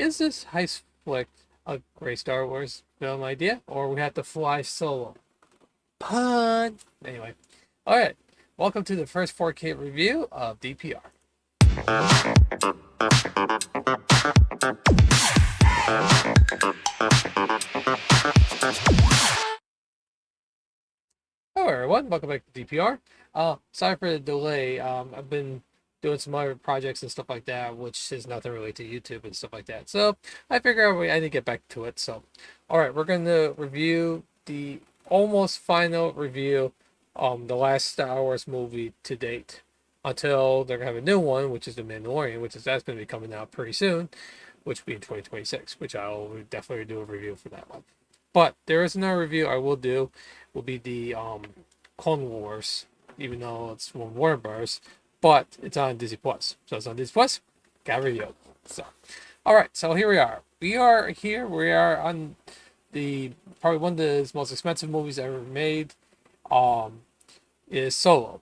Is this heist flick a great Star Wars film idea, or we have to fly solo? Pun! Anyway, alright. Welcome to the first 4K review of DPR. Hello everyone, welcome back to DPR. Sorry for the delay. I've been doing some other projects and stuff like that, which is nothing related to YouTube and stuff like that. So I figured I need to get back to it. So, all right, we're going to review the almost final review, the last Star Wars movie to date, until they're gonna have a new one, which is The Mandalorian, that's going to be coming out pretty soon, which will be in 2026, which I'll definitely do a review for that one. But there is another review I will do, will be the Clone Wars, even though it's one Warner Bros. But it's on Disney Plus. So it's on Disney Plus, got a review. So, all right, so here we are. We are on the probably one of the most expensive movies ever made. Is Solo.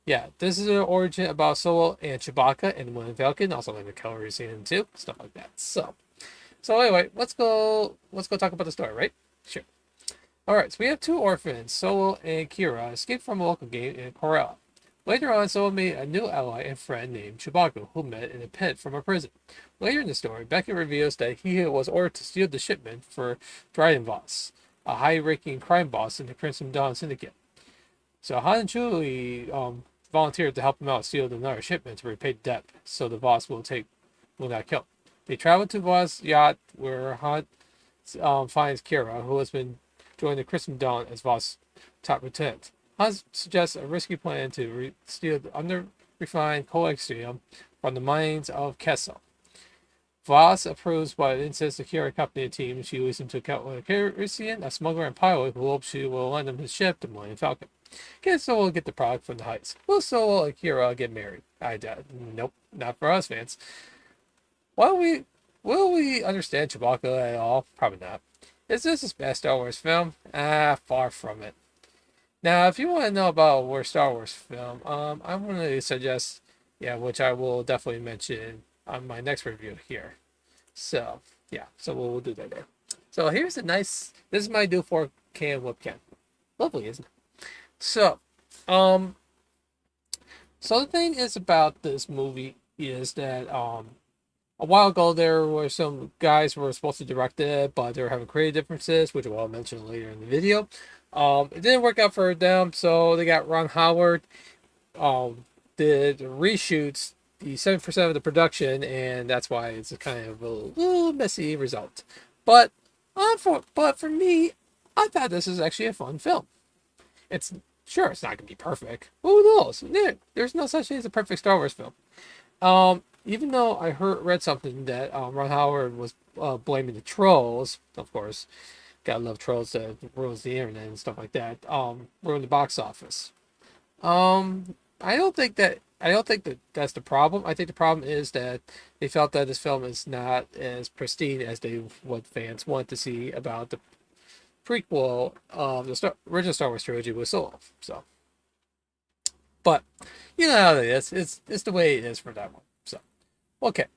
Yeah, this is an origin about Solo and Chewbacca and the Millennium Falcon, also like the Calrissian too, stuff like that. So anyway, let's go talk about the story, right? Sure. Alright, so we have two orphans, Solo and Kira, escape from a local game in Corella. Later on, Solo made a new ally and friend named Chewbacca, who met in a pit from a prison. Later in the story, Beckett reveals that he was ordered to steal the shipment for Dryden Voss, a high-ranking crime boss in the Crimson Dawn Syndicate. So Han and Chewie volunteered to help him out steal another shipment to repay the debt, so the Voss will not kill. They travel to Voss' yacht, where Han finds Kira, who has been joined the Crimson Dawn as Voss' top lieutenant. Han suggests a risky plan to steal the under-refined coaxium from the mines of Kessel. Voss approves but insists the Kira accompany the team. She leads him to Calrissian, a smuggler and pilot who hopes she will lend him his ship, the Millennium Falcon. Solo will get the product from the heist. Will Solo and Kira get married? I doubt. Nope, not for us fans. Will we understand Chewbacca at all? Probably not. Is this a best Star Wars film? Far from it. Now, if you want to know about a worst Star Wars film, I'm going to suggest, which I will definitely mention on my next review here. So, so we'll do that there. So here's this is my new 4K webcam. Lovely, isn't it? So, so the thing is about this movie is that, a while ago, there were some guys who were supposed to direct it, but they were having creative differences, which I'll mention later in the video. It didn't work out for them, so they got Ron Howard, did reshoots, the 7% of the production, and that's why it's a kind of a little messy result. But for me, I thought this is actually a fun film. It's not going to be perfect. Who knows? There's no such thing as a perfect Star Wars film. Even though I read something that Ron Howard was blaming the trolls, of course, gotta love trolls that ruins the internet and stuff like that, ruined the box office. I don't think that that's the problem. I think the problem is that they felt that this film is not as pristine as what fans want to see about the prequel of the original Star Wars trilogy with Solo. So, but you know how it is. It's the way it is for that one. So. Okay.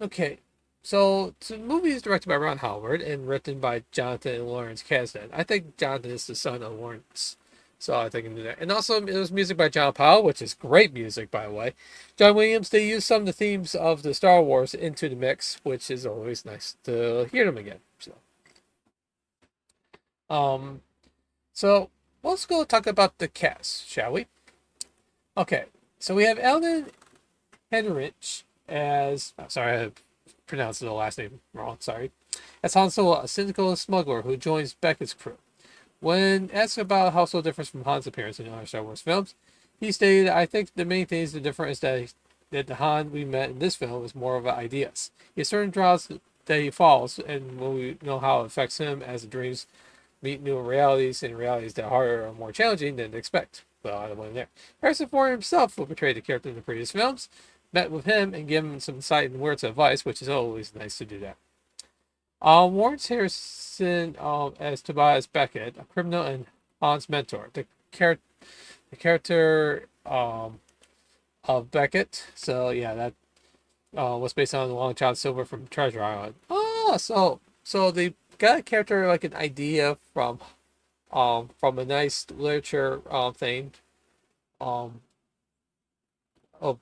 Okay. So the movie is directed by Ron Howard and written by Jonathan and Lawrence Kasdan. I think Jonathan is the son of Lawrence. So I think I can do that. And also it was music by John Powell, which is great music, by the way. John Williams, they used some of the themes of the Star Wars into the mix, which is always nice to hear them again. So let's go talk about the cast, shall we? Okay. So we have Eldon Henrich as, sorry, I pronounced the last name wrong, sorry. As Han Solo, a cynical smuggler who joins Beckett's crew. When asked about how Solo differs from Han's appearance in other Star Wars films, he stated, I think the main thing is the difference is that the Han we met in this film is more of ideas. He has certain draws that he follows, and when we know how it affects him as the dreams meet new realities and realities that are harder or more challenging than they expect. Well, I don't want there. Harrison Ford himself will portray the character in the previous films, met with him and give him some insight and words of advice, which is always nice to do that. Lawrence Harrison as Tobias Beckett, a criminal and Han's mentor. The character of Beckett. So yeah, was based on Long John Silver from Treasure Island. Oh, so they got a character like an idea from a nice literature thing um of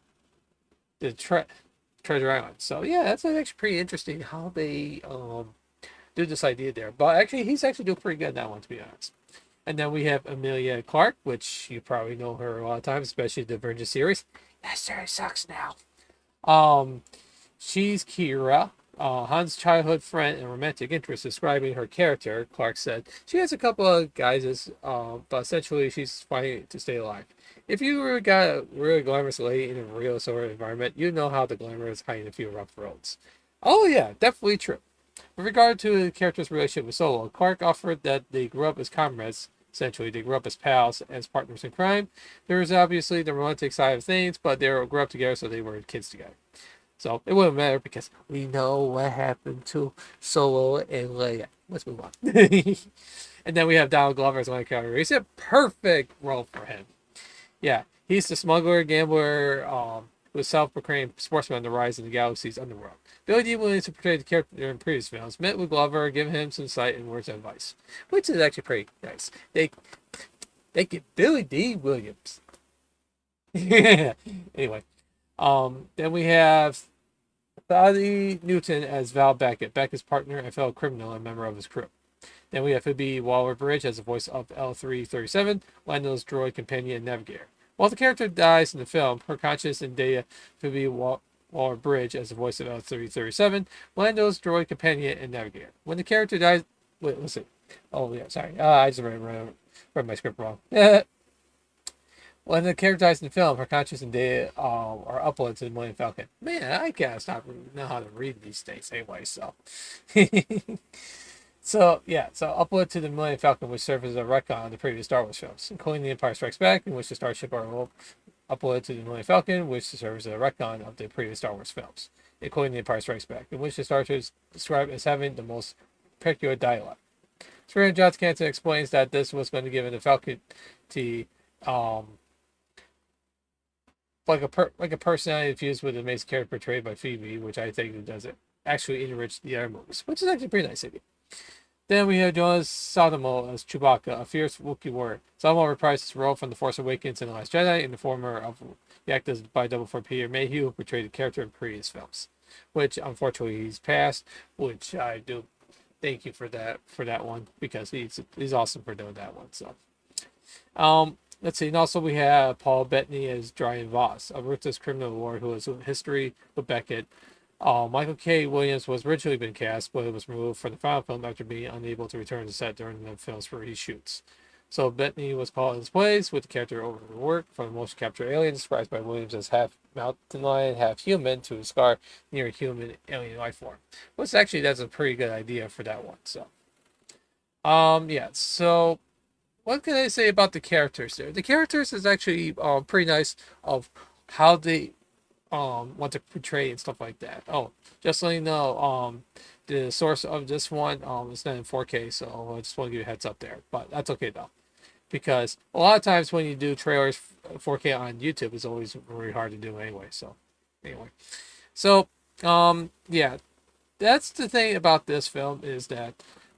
the Treasure Island. So yeah, that's actually pretty interesting how they do this idea there. But actually, he's actually doing pretty good in that one, to be honest. And then we have Amelia Clark, which you probably know her a lot of times, especially the Virgin series. That series sucks now. Um, she's Kira, Han's childhood friend and romantic interest. Describing her character, Clark said she has a couple of guises, but essentially she's fighting to stay alive. If you really got a really glamorous lady in a real sort of environment, you know how the glamour is hiding a few rough roads. Oh yeah, definitely true. With regard to the character's relationship with Solo, Clark offered that they grew up as comrades. Essentially, they grew up as pals, as partners in crime. There was obviously the romantic side of things, but they grew up together, so they were kids together. So it wouldn't matter because we know what happened to Solo and Leia. Let's move on. And then we have Donald Glover as one character. He's a perfect role for him. Yeah, he's the smuggler, gambler, who's self-proclaimed sportsman on the rise in the galaxy's underworld. Billy Dee Williams, who portrayed the character in previous films, met with Glover, giving him some insight and words of advice, which is actually pretty nice. They get Billy Dee Williams. Anyway, then we have Thady Newton as Val Beckett, Beckett's partner and fellow criminal and member of his crew. Then we have Phoebe Waller-Bridge as the voice of L337, Lando's droid companion and navigator. While the character dies in the film, her conscience and data Phoebe Waller-Bridge as the voice of L337, Lando's droid companion and navigator. When the character dies, wait, listen. Oh yeah, sorry. I just read my script wrong. When the character dies in the film, her conscience and data are uploaded to the Millennium Falcon. Man, I gotta stop know how to read these days anyway, so. So upload to the Millennium Falcon, which serves as a retcon of the previous Star Wars films, including The Empire Strikes Back, in which the starship are uploaded to the Millennium Falcon, which serves as a retcon of the previous Star Wars films, including The Empire Strikes Back, in which the starship is described as having the most peculiar dialect. Spirit John Canton explains that this was going to give the Falcon like a personality infused with an amazing character portrayed by Phoebe, which I think does it actually enrich the other movies, which is actually pretty nice of you. Then we have Jonas Salamo as Chewbacca, a fierce Wookiee warrior. Salamo reprised his role from The Force Awakens and The Last Jedi in the former of the actors by double for Peter Mayhew, who portrayed the character in previous films, which unfortunately he's passed. Which I do thank you for that one because he's awesome for doing that one. So, let's see. And also we have Paul Bettany as Brian Voss, a ruthless criminal lord who has a history with Beckett. Michael K. Williams was originally been cast, but it was removed from the final film after being unable to return to set during the film's reshoots. So Bettany was called in his place, with the character overworked from the motion capture alien, described by Williams as half mountain lion, half human, to a scar near a human alien life form. Which actually, that's a pretty good idea for that one. So, So, what can I say about the characters there? The characters is actually pretty nice of how they want to portray and stuff like that. Oh, just letting you know, the source of this one is not in 4K, so I just want to give you a heads up there. But that's okay though, because a lot of times when you do trailers 4K on YouTube, it's always very hard to do anyway. So yeah, that's the thing about this film is that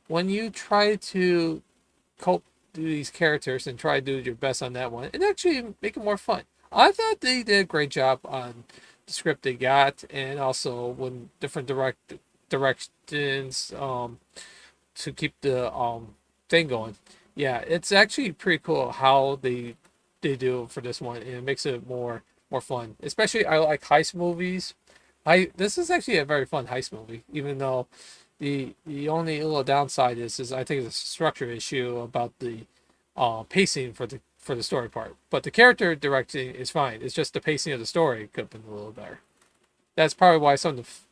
when you try to cope do these characters and try to do your best on that one, and actually make it more fun. I thought they did a great job on the script they got, and also when different directions to keep the thing going. Yeah, it's actually pretty cool how they do for this one, and it makes it more fun. Especially I like heist movies. This is actually a very fun heist movie, even though the only little downside is I think it's a structure issue about the pacing for the story part. But the character directing is fine. It's just the pacing of the story could have been a little better. That's probably why some of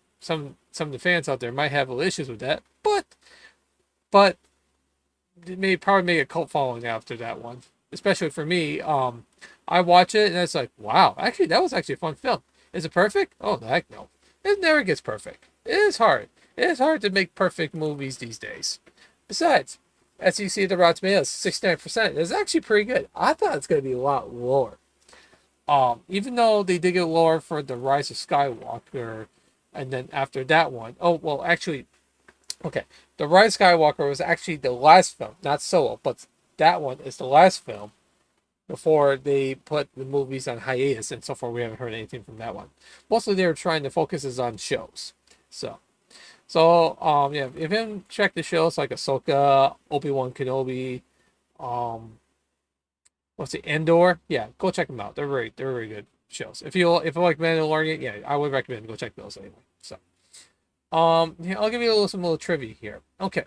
the fans out there might have little issues with that. But it may probably make a cult following after that one. Especially for me. I watch it and it's like, wow, actually that was actually a fun film. Is it perfect? Oh heck no. It never gets perfect. It is hard. It is hard to make perfect movies these days. Besides, as you see, the Rotten Tomatoes 69% is actually pretty good. I thought it's going to be a lot lower. Even though they did get lower for the Rise of Skywalker, and then after that one, oh well, actually, okay, the Rise of Skywalker was actually the last film, not Solo, but that one is the last film before they put the movies on hiatus, and so far we haven't heard anything from that one. Mostly they were trying to focus on shows. Yeah, if you haven't checked the shows like Ahsoka, Obi-Wan Kenobi, um, what's it, Endor? Yeah, go check them out. They're very good shows. If you like Mandalorian, yeah, I would recommend go check those anyway. So, yeah, I'll give you some little trivia here. Okay,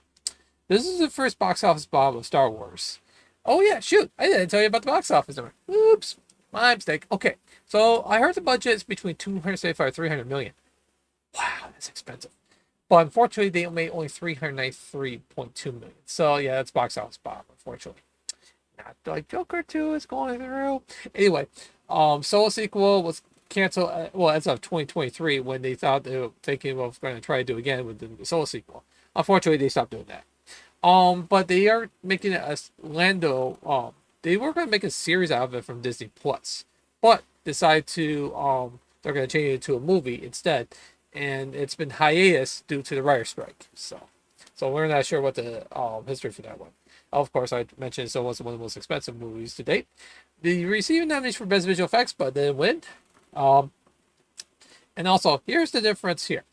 this is the first box office bomb of Star Wars. Oh yeah, shoot, I didn't tell you about the box office number. Oops, my mistake. Okay, so I heard the budget is between 275 and 300 million. Wow, that's expensive. But unfortunately, they made only 393.2 million. So yeah, that's box office bomb, unfortunately. Not like Joker 2 is going through. Anyway, Solo sequel was canceled. Well, as of 2023, when they thought they were thinking of going to try to do again with the Solo sequel. Unfortunately, they stopped doing that. But they are making it a Lando. They were going to make a series out of it from Disney Plus, but decide to they're going to change it to a movie instead, and it's been hiatus due to the writer strike. So we're not sure what the history for that one. Of course, I mentioned so was one of the most expensive movies to date. They received nominees for Best Visual Effects, but didn't win. And also, here's the difference here.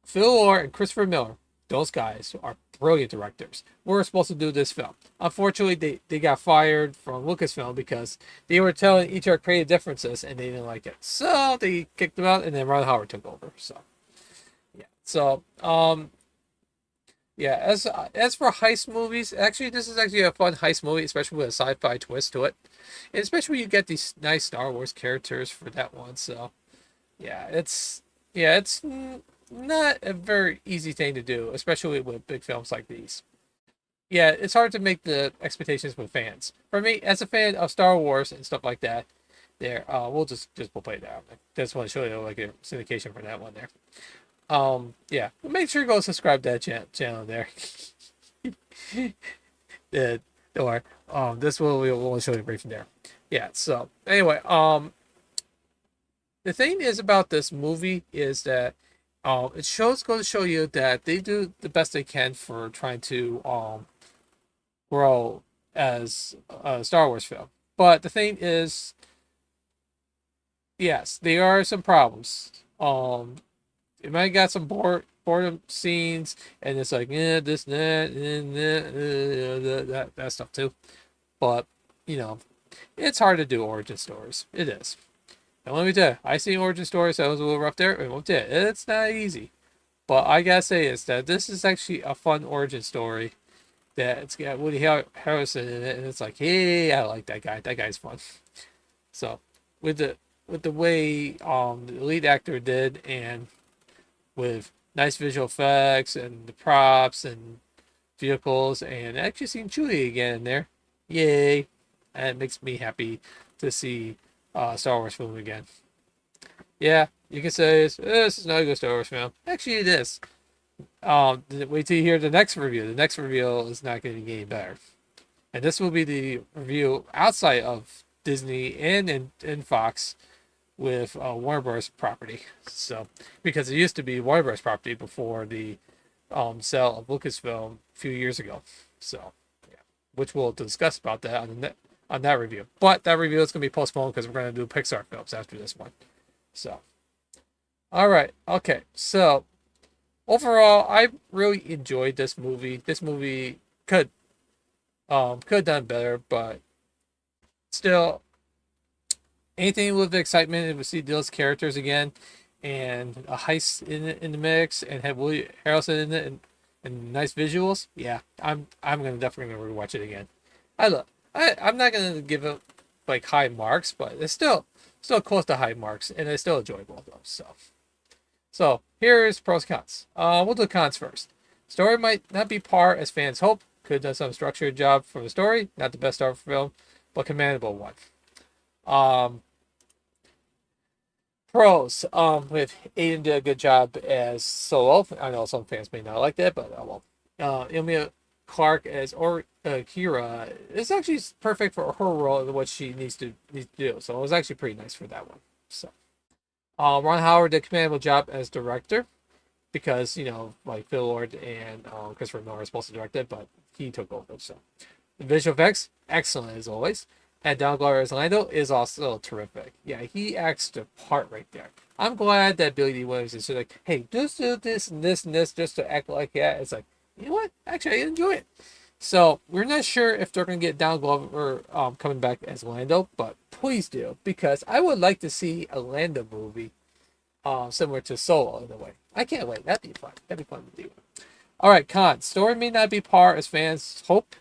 Phil Lord and Christopher Miller, those guys are brilliant directors. We're supposed to do this film. Unfortunately, they got fired from Lucasfilm because they were telling each other creative differences and they didn't like it. So they kicked them out, and then Ron Howard took over. So yeah. So yeah, as for heist movies, actually this is actually a fun heist movie, especially with a sci-fi twist to it. And especially when you get these nice Star Wars characters for that one. So it's not a very easy thing to do, especially with big films like these. Yeah, it's hard to make the expectations with fans. For me, as a fan of Star Wars and stuff like that, we'll play that. Just want to show you like a syndication for that one there. Yeah, make sure you go subscribe to that channel there. Don't worry. This we'll show you right from there. Yeah. So anyway, the thing is about this movie is that it goes to show you that they do the best they can for trying to grow as a Star Wars film. But the thing is, yes, there are some problems. It might got some boredom scenes, and it's like this, that stuff too. But it's hard to do origin stories. It is. And let me tell you, I seen origin stories that was a little rough there. It's not easy. But I gotta say is that this is actually a fun origin story. That it's got Woody Harrelson in it, and it's like, hey, I like that guy. That guy's fun. So with the way the lead actor did, and with nice visual effects and the props and vehicles, and actually seeing Chewie again in there, yay! And it makes me happy to see Star Wars film again. Yeah, you can say this is not a good Star Wars film. Actually, it is. Wait till you hear the next review. The next review is not going to get any better. And this will be the review outside of Disney and Fox with Warner Bros. Property. So, because it used to be Warner Bros. Property before the sale of Lucasfilm a few years ago. So, yeah, which we'll discuss about that on that review. But that review is going to be postponed because we're going to do Pixar films after this one. So, all right, okay. So, overall, I really enjoyed this movie. This movie could have done better, but still, anything with excitement to see those characters again, and a heist in the mix, and have Woody Harrelson in it, and nice visuals. Yeah, I'm definitely gonna rewatch it again. I'm not gonna give it like high marks, but it's still close to high marks, and it's still enjoyable though. So here's pros and cons. We'll do cons first. Story might not be par as fans hope. Could have done some structured job from the story. Not the best Star Wars film, but commendable one. Pros. With Aiden did a good job as Solo. I know some fans may not like that, but well. Clark as Kira is actually perfect for her role and what she needs to do. So it was actually pretty nice for that one. So Ron Howard did a commendable job as director because like Phil Lord and Christopher Miller are supposed to direct it, but he took over. So the visual effects excellent as always. And Donald Glover as Lando is also terrific. Yeah, he acts the part right there. I'm glad that Billy D. Williams is like, hey, just do this and this and this just to act like that. It's like, you know what? Actually, I enjoy it. So we're not sure if they're going to get Donald Glover coming back as Lando, but please do, because I would like to see a Lando movie similar to Solo in a way. I can't wait. That'd be fun. That'd be fun to do. All right, cons. Story may not be par as fans hope.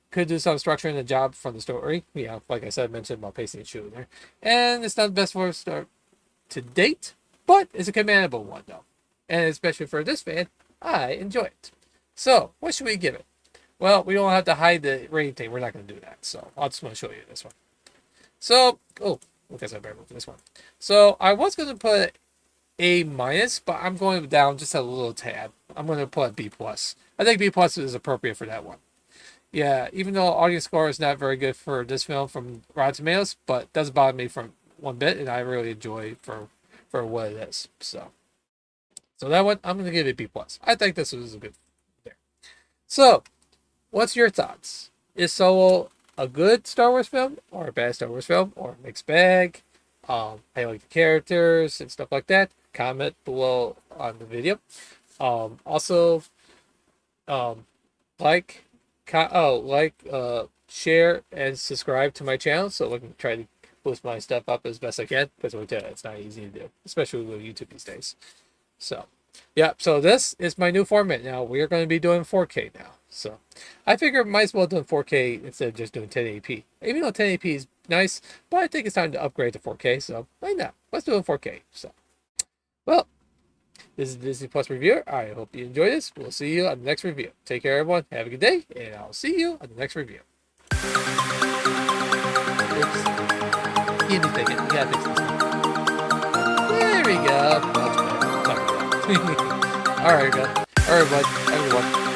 Could do some structuring the job from the story. Yeah, like I said, I mentioned about pacing and shooting there. And it's not the best for a start to date, but it's a commendable one though. And especially for this fan, I enjoy it. So, what should we give it? Well, we don't have to hide the rating thing. We're not going to do that. So, I'll just want to show you this one. So, I guess I better move this one. So, I was going to put A minus, but I'm going down just a little tad. I'm going to put B plus. I think B plus is appropriate for that one. Yeah, even though audience score is not very good for this film from Rotten Tomatoes, but it doesn't bother me from one bit, and I really enjoy for what it is. So that one, I'm going to give it B plus. I think this was a good there. So, what's your thoughts? Is Solo a good Star Wars film, or a bad Star Wars film, or a mixed bag? How you like the characters and stuff like that? Comment below on the video. Also, share, and subscribe to my channel so I can try to boost my stuff up as best I can, because it's not easy to do, especially with YouTube these days. So, yeah, so this is my new format now. We're going to be doing 4K now. So, I figure might as well do 4K instead of just doing 1080p. Even though 1080p is nice, but I think it's time to upgrade to 4K, so why not? Let's do it 4K. So, well, this is Disney Plus Reviewer. I hope you enjoyed this. We'll see you on the next review. Take care, everyone. Have a good day, and I'll see you on the next review. Oops. Give me a second. We gotta fix this one. There we go. Much better. All right, go. All right, bud. Everyone.